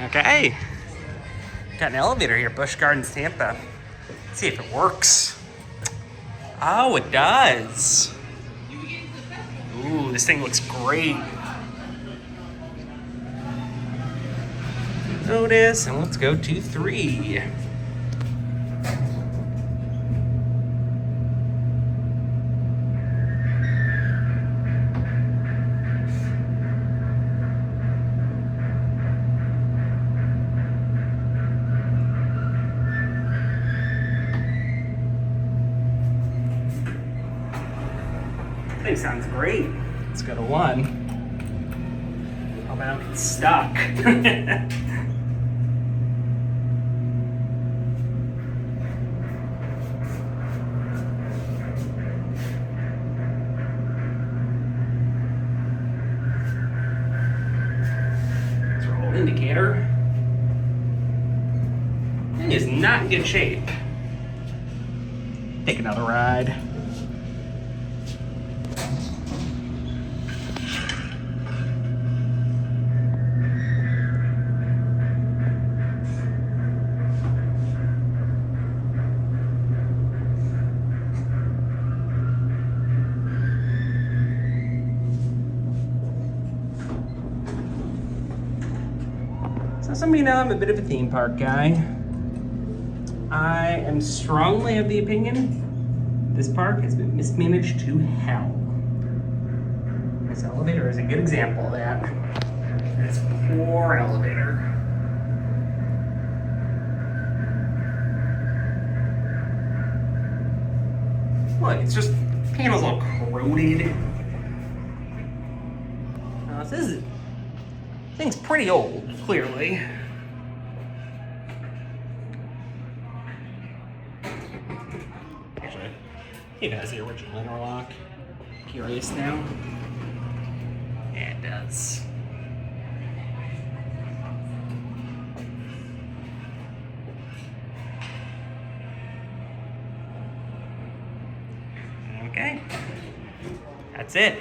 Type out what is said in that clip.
Okay. Got an elevator here, Busch Gardens, Tampa. Let's see if it works. Oh, it does. Ooh, this thing looks great. Otis, and let's go to 3. Thing sounds great. Let's go to 1. How about it's stuck? Let's roll indicator. Thing is not in good shape. Take another ride. So some of you know I'm a bit of a theme park guy. I am strongly of the opinion this park has been mismanaged to hell. This elevator is a good example of that. It's a poor elevator. Look, it's just panels all corroded. This thing's pretty old, clearly. Actually, it has the original interlock. Curious now? Yeah, it does. Okay, that's it.